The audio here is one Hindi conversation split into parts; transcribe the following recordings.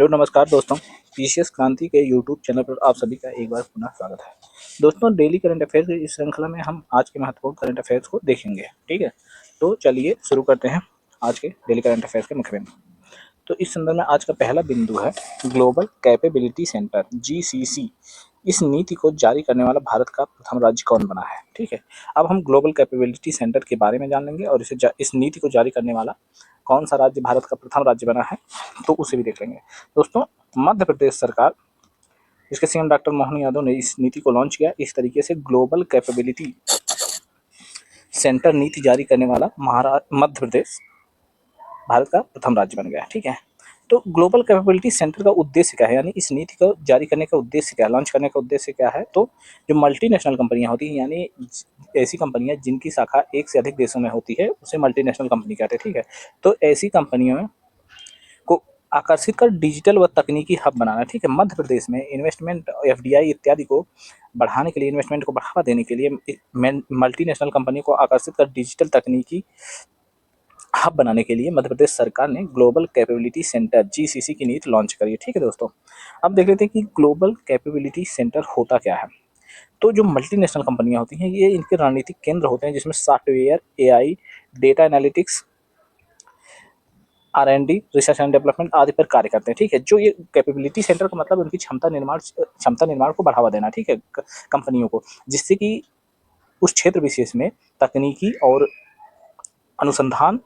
नमस्कार दोस्तों। पीसीएस क्रांति के यूट्यूब चैनल पर आप सभी का एक बार पुनः स्वागत है। दोस्तों, डेली करंट अफेयर्स की इस श्रृंखला में हम आज के महत्वपूर्ण करंट अफेयर्स को देखेंगे। ठीक है, तो चलिए शुरू करते हैं आज के डेली करंट अफेयर्स के मुख्य बिंदु। तो इस संदर्भ में आज का पहला बिंदु है ग्लोबल कैपेबिलिटी सेंटर GCC। इस नीति को जारी करने वाला भारत का प्रथम राज्य कौन बना है। ठीक है, अब हम ग्लोबल कैपेबिलिटी सेंटर के बारे में जान लेंगे और इस नीति को जारी करने वाला कौन सा राज्य भारत का प्रथम राज्य बना है तो उसे भी देख लेंगे। दोस्तों, मध्य प्रदेश सरकार, इसके सीएम डॉक्टर मोहन यादव ने इस नीति को लॉन्च किया। इस तरीके से ग्लोबल कैपेबिलिटी सेंटर नीति जारी करने वाला मध्य प्रदेश भारत का प्रथम राज्य बन गया। ठीक है, तो ग्लोबल कैपेबिलिटी सेंटर का उद्देश्य क्या है, यानी इस नीति को जारी करने का उद्देश्य क्या है, लॉन्च करने का उद्देश्य क्या है। तो जो मल्टीनेशनल कंपनियां होती हैं, यानी ऐसी कंपनियां जिनकी शाखा एक से अधिक देशों में होती है, उसे मल्टीनेशनल कंपनी कहते हैं। ठीक है, तो ऐसी कंपनियों को आकर्षित कर डिजिटल व तकनीकी हब बनाना। ठीक है, मध्य प्रदेश में इन्वेस्टमेंट, FDI इत्यादि को बढ़ाने के लिए, इन्वेस्टमेंट को बढ़ावा देने के लिए मल्टीनेशनल कंपनी को आकर्षित कर डिजिटल तकनीकी हब बनाने के लिए मध्य प्रदेश सरकार ने ग्लोबल कैपेबिलिटी सेंटर GCC की नीति लॉन्च करी है। ठीक है दोस्तों, अब देख लेते हैं कि ग्लोबल कैपेबिलिटी सेंटर होता क्या है। तो जो मल्टीनेशनल कंपनियां होती हैं, ये इनके रणनीतिक केंद्र होते हैं, जिसमें software, AI, data analytics, R&D, research and development आदि पर कार्य करते हैं। ठीक है, जो ये कैपेबिलिटी सेंटर का मतलब उनकी क्षमता निर्माण को बढ़ावा देना। ठीक है, कंपनियों को, जिससे कि उस क्षेत्र विशेष में तकनीकी और अनुसंधान,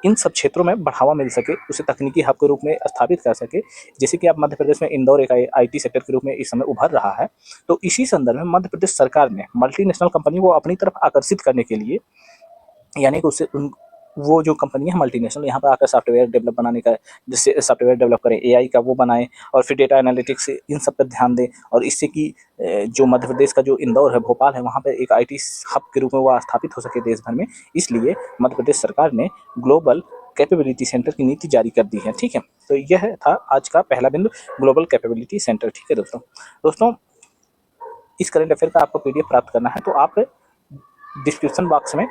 इन सब क्षेत्रों में बढ़ावा मिल सके, उसे तकनीकी हब के रूप में स्थापित कर सके। जैसे कि आप मध्य प्रदेश में इंदौर एक IT सेक्टर के रूप में इस समय उभर रहा है। तो इसी संदर्भ में मध्य प्रदेश सरकार ने मल्टीनेशनल कंपनी को अपनी तरफ आकर्षित करने के लिए, यानी कि उससे वो जो कंपनी है मल्टीनेशनल, यहाँ पर आकर सॉफ्टवेयर डेवलप बनाने का, जिससे सॉफ्टवेयर डेवलप करें, AI का वो बनाएं और फिर डेटा एनालिटिक्स, इन सब पर ध्यान दें। और इससे कि जो मध्य प्रदेश का जो इंदौर है, भोपाल है, वहाँ पर एक IT हब के रूप में वो स्थापित हो सके देश भर में। इसलिए मध्य प्रदेश सरकार ने ग्लोबल कैपेबिलिटी सेंटर की नीति जारी कर दी है। ठीक है, तो यह था आज का पहला बिंदु, ग्लोबल कैपेबिलिटी सेंटर। ठीक है दोस्तों, इस करंट अफेयर का आपको PDF प्राप्त करना है तो आप डिस्क्रिप्शन बॉक्स में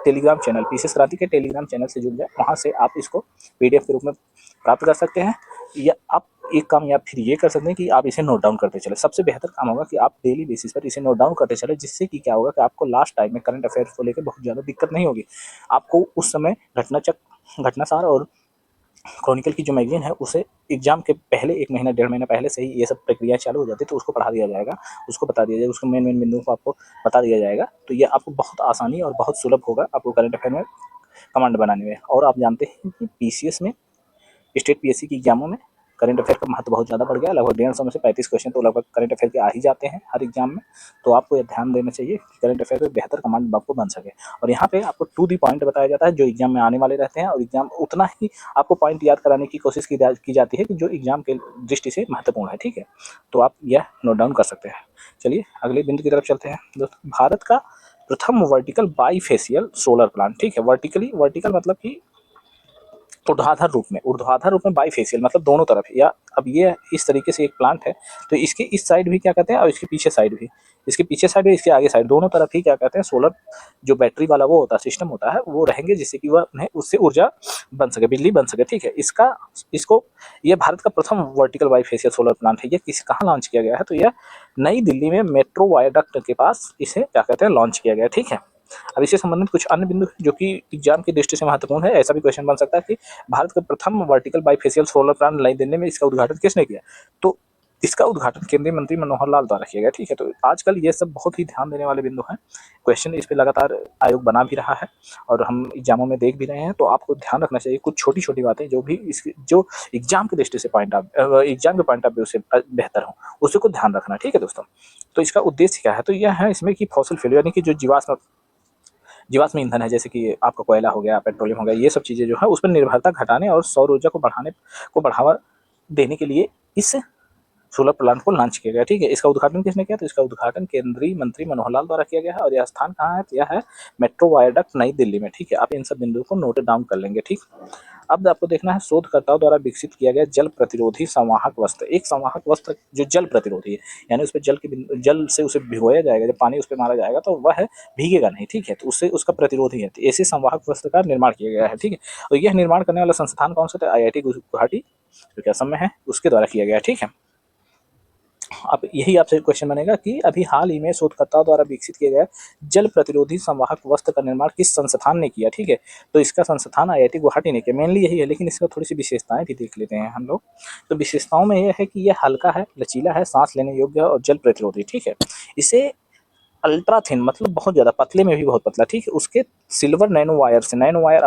टेलीग्राम चैनल, पीसीएस क्रांति के टेलीग्राम चैनल से जुड़ जाए, वहाँ से आप इसको PDF के रूप में प्राप्त कर सकते हैं। या आप एक काम या फिर ये कर सकते हैं कि आप इसे नोट डाउन करते चले। सबसे बेहतर काम होगा कि आप डेली बेसिस पर इसे नोट डाउन करते चले, जिससे कि क्या होगा कि आपको लास्ट टाइम में करंट अफेयर्स को लेकर बहुत ज़्यादा दिक्कत नहीं होगी। आपको उस समय घटनासार और क्रॉनिकल की जो मैगजीन है, उसे एग्जाम के पहले 1 महीना 1.5 महीना पहले से ही ये सब प्रक्रिया चालू हो जाती है, तो उसको पढ़ा दिया जाएगा, उसको बता दिया जाएगा, उसके मेन बिंदुओं को आपको बता दिया जाएगा। तो ये आपको बहुत आसानी और बहुत सुलभ होगा आपको करंट अफेयर में कमांड बनाने में। और आप जानते हैं कि PCS में, स्टेट PSC की एग्जामों में करंट अफेयर का महत्व बहुत ज़्यादा बढ़ गया। लगभग 150 में से 35 क्वेश्चन तो लगभग करंट अफेयर के आ ही जाते हैं हर एग्जाम में। तो आपको यह ध्यान देना चाहिए कि करंट अफेयर पे बेहतर कमांड आपको बन सके। और यहाँ पे आपको टू दी पॉइंट बताया जाता है जो एग्जाम में आने वाले रहते हैं, और एग्जाम उतना ही आपको पॉइंट याद कराने की कोशिश की जाती है कि जो एग्जाम के दृष्टि से महत्वपूर्ण है। ठीक है, तो आप यह नोट डाउन कर सकते हैं। चलिए अगले बिंदु की तरफ चलते हैं दोस्तों। भारत का प्रथम वर्टिकल बाईफेशियल सोलर प्लांट। ठीक है, वर्टिकल मतलब कि ऊर्ध्वाधर रूप में बाईफेशियल मतलब दोनों तरफ। या अब ये इस तरीके से एक प्लांट है, तो इसके इस साइड भी क्या कहते हैं और इसके पीछे साइड भी, इसके पीछे साइड भी, इसके आगे साइड, दोनों तरफ ही क्या कहते हैं, सोलर जो बैटरी वाला वो होता है, सिस्टम होता है, वो रहेंगे, जिससे कि वह उन्हें उससे ऊर्जा बन सके, बिजली बन सके। ठीक है, इसको ये भारत का प्रथम वर्टिकल बाईफेशियल सोलर प्लांट है। ये कहाँ लॉन्च किया गया है, तो यह नई दिल्ली में मेट्रो वायडक्ट के पास इसे क्या कहते हैं लॉन्च किया गया। ठीक है, अब इससे संबंधित कुछ अन्य बिंदु जो कि एग्जाम की दृष्टि से महत्वपूर्ण है। ऐसा भी क्वेश्चन बन सकता है कि भारत का प्रथम वर्टिकल बाईफेशियल सोलर प्लांट नई दिल्ली में, इसका उद्घाटन किसने किया, तो इसका उद्घाटन केंद्रीय मंत्री मनोहर लाल द्वारा किया गया। ठीक है, तो आजकल ये सब बहुत ही ध्यान देने वाले बिंदु हैं। क्वेश्चन इस पे लगातार आयोग बना भी रहा है और हम एग्जामों में देख भी रहे हैं। तो आपको ध्यान रखना चाहिए कुछ छोटी छोटी बातें जो भी जो एग्जाम की दृष्टि से एग्जाम के पॉइंट ऑफ व्यू से बेहतर हो, उसी को ध्यान रखना। ठीक है दोस्तों, तो इसका उद्देश्य क्या है, तो यह है इसमें कि फॉसिल फ्यूल यानी कि जो जीवाश्म ईंधन है, जैसे कि आपका कोयला हो गया, पेट्रोलियम हो गया, ये सब चीज़ें जो है उस पर निर्भरता घटाने और सौर ऊर्जा को बढ़ावा देने के लिए इस सोलर प्लांट को लॉन्च किया गया। ठीक है, इसका उद्घाटन किसने किया, तो इसका उद्घाटन केंद्रीय मंत्री मनोहर लाल द्वारा किया गया है। और यह स्थान कहाँ है, तो यह है मेट्रो वायडक्ट नई दिल्ली में। ठीक है, आप इन सब बिंदुओं को नोट डाउन कर लेंगे। ठीक, अब आपको देखना है शोधकर्ताओं द्वारा विकसित किया गया जल प्रतिरोधी संवाहक वस्त्र। एक संवाहक वस्त्र जो जल प्रतिरोधी है, यानी उस पर जल से उसे भिगोया जाएगा, जब पानी उस पर मारा जाएगा तो वह भीगेगा नहीं। ठीक है, तो उससे उसका प्रतिरोधी है। तो ऐसे संवाहक वस्त्र का निर्माण किया गया है। ठीक है, और यह निर्माण करने वाला संस्थान कौन सा था, IIT गुवाहाटी जो कि असम में है, उसके द्वारा किया गया। ठीक है, अब यही आपसे क्वेश्चन बनेगा कि अभी हाल ही में शोधकर्ताओं द्वारा विकसित किए गए जल प्रतिरोधी संवाहक वस्त्र का निर्माण किस संस्थान ने किया। ठीक है, तो इसका संस्थान IIT गुवाहाटी ने किया। मेनली यही है, लेकिन इसका थोड़ी सी विशेषताएं भी देख लेते हैं हम लोग। तो विशेषताओं में यह है कि यह हल्का है, लचीला है, सांस लेने योग्य है और जल प्रतिरोधी। ठीक है, इसे अल्ट्रा थिन मतलब बहुत ज़्यादा पतले में भी बहुत पतला। ठीक है, उसके सिल्वर नैनो वायर से, नैनो वायर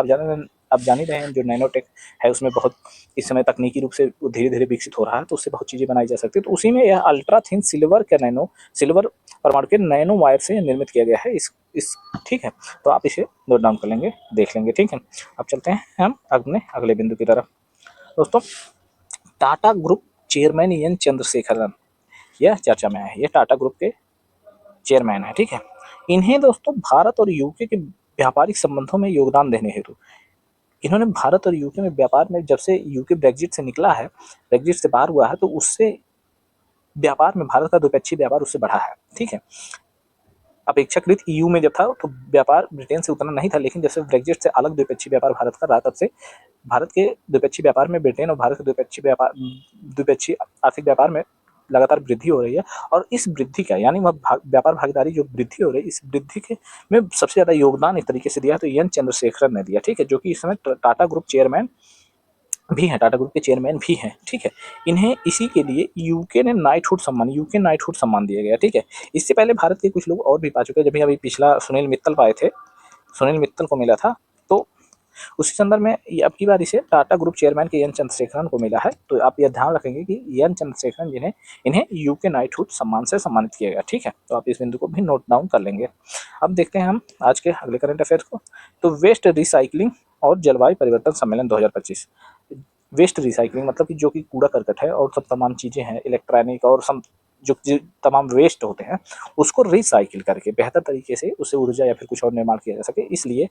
आप जान ही रहे हैं, जो नैनोटेक है उसमें बहुत इस समय तकनीकी रूप से धीरे धीरे विकसित हो रहा है, तो उससे बहुत चीज़ें बनाई जा सकती है। तो उसी में यह अल्ट्रा थिन सिल्वर परमाणु के नैनो वायर से निर्मित किया गया है इस ठीक है, तो आप इसे नोट डाउन कर लेंगे, देख लेंगे। ठीक है, अब चलते हैं हम अपने अगले बिंदु की तरफ। दोस्तों, Tata group chairman N Chandrasekaran यह चर्चा में है। ये टाटा ग्रुप के चेयरमैन है। ठीक है, इन्हें दोस्तों भारत और यूके के व्यापारिक संबंधों में योगदान देने हेतु इन्होंने भारत और यूके में व्यापार में, जब से यूके ब्रेग्जिट से निकला है, ब्रेग्जिट से बाहर हुआ है, तो उससे व्यापार में भारत का द्विपक्षीय व्यापार उससे बढ़ा है। ठीक है, अपेक्षाकृत EU में जब था तो व्यापार ब्रिटेन से उतना नहीं था, लेकिन जब से ब्रेग्जिट से अलग द्विपक्षीय व्यापार भारत कर रहा, तब से भारत के द्विपक्षीय व्यापार में ब्रिटेन और भारत के द्विपक्षीय आर्थिक व्यापार में लगातार वृद्धि हो रही है। और इस वृद्धि का यानी वह व्यापार भागीदारी जो वृद्धि हो रही है, इस वृद्धि के में सबसे ज़्यादा योगदान एक तरीके से दिया तो एन चंद्रशेखरन ने दिया। ठीक है, जो कि इस समय टाटा ग्रुप चेयरमैन भी हैं, टाटा ग्रुप के चेयरमैन भी हैं। ठीक है, इन्हें इसी के लिए यूके नाइटहुड सम्मान दिया गया। ठीक है, इससे पहले भारत के कुछ लोग और भी पा चुके हैं। जब अभी पिछला सुनील मित्तल पाए थे, सुनील मित्तल को मिला था, तो उसी संदर्भ में अब की बार इसे टाटा ग्रुप चेयरमैन के एन चंद्रशेखरन को मिला है। तो आप यह ध्यान रखेंगे कि एन चंद्रशेखरन इन्हें यूके नाइटहुड सम्मान से सम्मानित किया गया। ठीक है, तो आप इस बिंदु को भी नोट डाउन कर लेंगे। अब देखते हैं हम आज के अगले करंट अफेयर्स को। तो वेस्ट रिसाइकलिंग और जलवायु परिवर्तन सम्मेलन 2025। वेस्ट रिसाइकलिंग मतलब कि जो कि कूड़ा करकट है और सब तमाम चीज़ें हैं, इलेक्ट्रॉनिक और जो तमाम वेस्ट होते हैं, उसको रिसाइकिल करके बेहतर तरीके से उसे ऊर्जा या फिर कुछ और निर्माण किया जा सके, इसलिए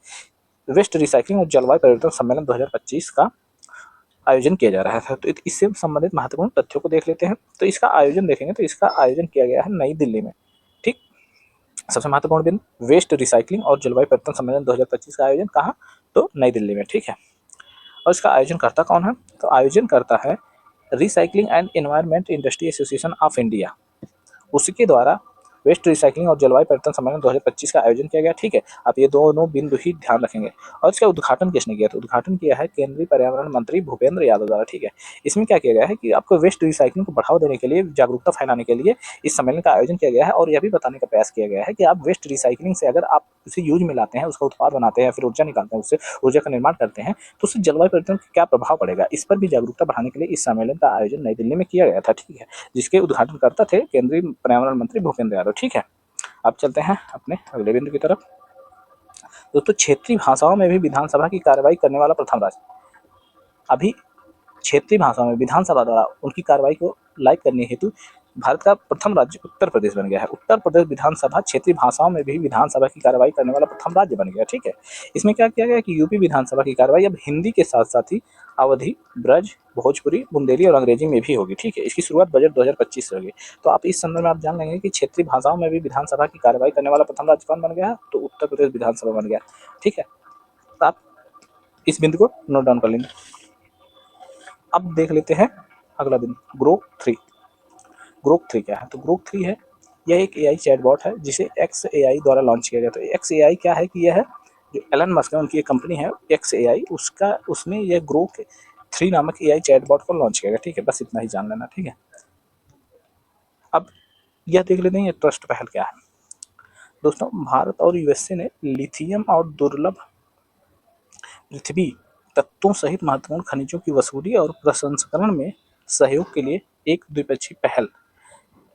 वेस्ट रिसाइकलिंग और जलवायु परिवर्तन सम्मेलन 2025 का आयोजन किया जा रहा था। तो इससे संबंधित महत्वपूर्ण तथ्यों को देख लेते हैं। तो इसका आयोजन देखेंगे तो इसका आयोजन किया गया है नई दिल्ली में। ठीक, सबसे महत्वपूर्ण बिंदु वेस्ट रिसाइकलिंग और जलवायु परिवर्तन सम्मेलन 2025 का आयोजन कहाँ, तो नई दिल्ली में। ठीक है, और इसका आयोजन करता कौन है, तो आयोजन करता है recycling and environment industry association of India. उसके द्वारा वेस्ट रिसाइकलिंग और जलवायु परिवर्तन सम्मेलन 2025 का आयोजन किया गया। ठीक है, आप ये दोनों बिंदु ही ध्यान रखेंगे। और इसका उद्घाटन किसने किया, तो उद्घाटन किया है केंद्रीय पर्यावरण मंत्री भूपेंद्र यादव द्वारा। ठीक है, इसमें क्या किया गया है कि आपको वेस्ट रिसाइकलिंग को बढ़ावा देने के लिए, जागरूकता फैलाने के लिए इस सम्मेलन का आयोजन किया गया है। और यह भी बताने का प्रयास किया गया है कि आप वेस्ट रिसाइकलिंग से अगर आप उसे यूज में लाते हैं, उसका उत्पाद बनाते हैं, फिर ऊर्जा निकालते हैं, उससे ऊर्जा का निर्माण करते हैं, तो उससे जलवायु परिवर्तन का क्या प्रभाव पड़ेगा, इस पर भी जागरूकता बढ़ाने के लिए इस सम्मेलन का आयोजन नई दिल्ली में किया गया था। ठीक है, जिसके उद्घाटनकर्ता थे केंद्रीय पर्यावरण मंत्री भूपेंद्र यादव। ठीक है, अब चलते हैं अपने अगले बिंदु की तरफ। दोस्तों, क्षेत्रीय भाषाओं में भी विधानसभा की कार्रवाई करने वाला प्रथम राज्य। अभी क्षेत्रीय भाषाओं में विधानसभा द्वारा उनकी कार्रवाई को लाइव करने हेतु भारत का प्रथम राज्य उत्तर प्रदेश बन गया है। उत्तर प्रदेश विधानसभा क्षेत्रीय भाषाओं में भी विधानसभा की कार्रवाई करने वाला प्रथम राज्य बन गया। ठीक है, इसमें क्या किया गया कि यूपी विधानसभा की कार्रवाई अब हिंदी के साथ साथ ही अवधी, ब्रज, भोजपुरी, बुंदेली और अंग्रेजी में भी होगी। ठीक है, इसकी शुरुआत बजट 2025 से होगी। तो आप इस संदर्भ में आप जान लेंगे कि क्षेत्रीय भाषाओं में भी विधानसभा की कार्रवाई करने वाला प्रथम राज्य कौन बन गया, तो उत्तर प्रदेश विधानसभा बन गया। ठीक है, तो आप इस बिंदु को नोट डाउन कर लेंगे। अब देख लेते हैं अगला बिंदु, ग्रोक 3। ग्रोक 3 क्या है, तो ग्रोक 3 है, यह एक AI चैटबॉट है जिसे XAI द्वारा लॉन्च किया गया। तो XAI क्या है कि यह है जो एलन मस्क है, उनकी एक कंपनी है XAI, उसने यह ग्रोक 3 नामक AI चैटबॉट को लॉन्च किया गया। ठीक है, बस इतना ही जान लेना। ठीक है, अब यह देख लेते हैं ये ट्रस्ट पहल क्या है। दोस्तों, भारत और USA ने लिथियम और दुर्लभ पृथ्वी तत्वों सहित महत्वपूर्ण खनिजों की वसूली और प्रसंस्करण में सहयोग के लिए एक द्विपक्षीय पहल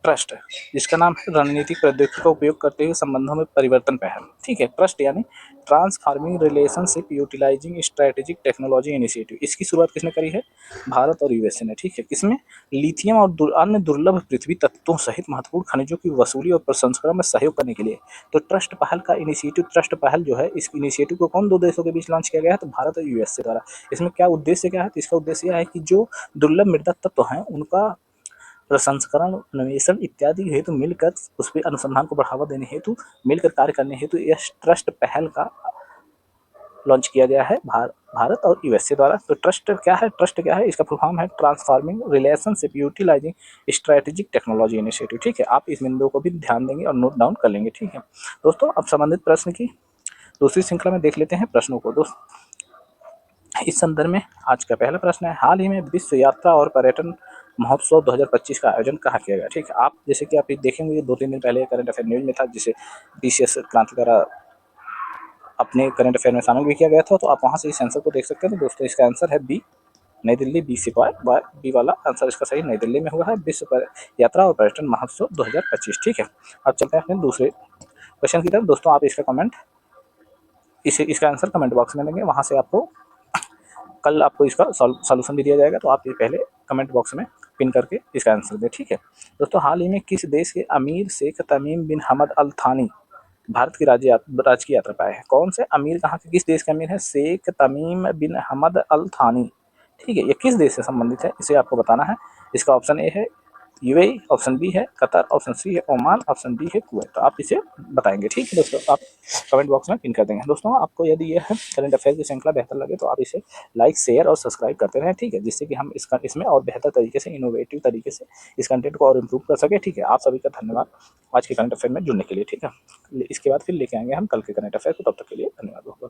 ट्रस्ट है, जिसका नाम है रणनीतिक प्रौद्योगिकी का उपयोग करते हुए संबंधों में परिवर्तन पहल। ठीक है, ट्रस्ट यानी transforming relationship utilising strategic technology initiative. इसकी शुरुआत किसने करी है, भारत और USA ने। ठीक है, इसमें लिथियम और अन्य दुर्लभ पृथ्वी तत्वों सहित महत्वपूर्ण खनिजों की वसूली और प्रसंस्करण में सहयोग करने के लिए तो ट्रस्ट पहल का इनिशिएटिव, ट्रस्ट पहल जो है, इस इनिशिएटिव को कौन दो देशों के बीच लॉन्च किया गया है, तो भारत और USA द्वारा। इसमें क्या उद्देश्य क्या है, तो इसका उद्देश्य यह है कि जो दुर्लभ मृदा तत्व हैं उनका प्रसंस्करण, अन्वेषण इत्यादि हेतु मिलकर उस पर अनुसंधान को बढ़ावा देने हेतु मिलकर कार्य करने हेतु यह ट्रस्ट पहल का लॉन्च किया गया है भारत और यूएसए द्वारा। तो ट्रस्ट क्या है? ट्रस्ट क्या है? इसका फुल फॉर्म है transforming relationship utilising strategic technology initiative. ठीक है, आप इस बिंदु को भी ध्यान देंगे और नोट डाउन कर लेंगे। ठीक है दोस्तों, अब संबंधित प्रश्न की दूसरी श्रृंखला में देख लेते हैं प्रश्नों को। दोस्तों इस संदर्भ में आज का पहला प्रश्न है, हाल ही में विश्व यात्रा और पर्यटन महोत्सव 2025 का आयोजन कहाँ किया गया? ठीक है, आप जैसे कि आप देखेंगे 2-3 दिन पहले करंट अफेयर न्यूज में था, जिसे बीसीएस क्रांति द्वारा अपने करंट अफेयर में शामिल भी किया गया था। तो आप वहाँ से इस आंसर को देख सकते हैं। तो दोस्तों इसका आंसर है बी, नई दिल्ली। बी सी बी वाला आंसर इसका सही नई दिल्ली में हुआ है, विश्व यात्रा और पर्यटन महोत्सव 2025। ठीक है, अब चलते हैं अपने दूसरे क्वेश्चन की तरफ। दोस्तों आप इसका कमेंट इसका आंसर कमेंट बॉक्स में देंगे, वहाँ से आपको कल आपको इसका सॉल्यूशन भी दिया जाएगा। तो आप ये पहले कमेंट बॉक्स में पिन करके इसका आंसर दें। ठीक है दोस्तों, हाल ही में किस देश के अमीर शेख तमीम बिन हमद अल थानी भारत की राजकीय यात्रा पर आए हैं? कौन से अमीर, कहाँ के, किस देश के अमीर है? शेख तमीम बिन हमद अल थानी। ठीक है, ये किस देश से संबंधित है इसे आपको बताना है। इसका ऑप्शन ए है यूएई, ऑप्शन बी है कतर, ऑप्शन सी है ओमान, ऑप्शन डी है कुवैत। तो आप इसे बताएंगे। ठीक है दोस्तों, आप कमेंट बॉक्स में पिन कर देंगे। दोस्तों आपको यदि यह करंट अफेयर की श्रृंखला बेहतर लगे तो आप इसे लाइक, शेयर और सब्सक्राइब करते रहें। ठीक है, जिससे कि हम इसमें और बेहतर तरीके से, इनोवेटिव तरीके से इस कंटेंट को और इम्प्रूव कर सके। ठीक है, आप सभी का धन्यवाद आज के करंट अफेयर में जुड़ने के लिए। ठीक है, इसके बाद फिर लेके आएंगे हम कल के करंट अफेयर को, तब तक के लिए धन्यवाद।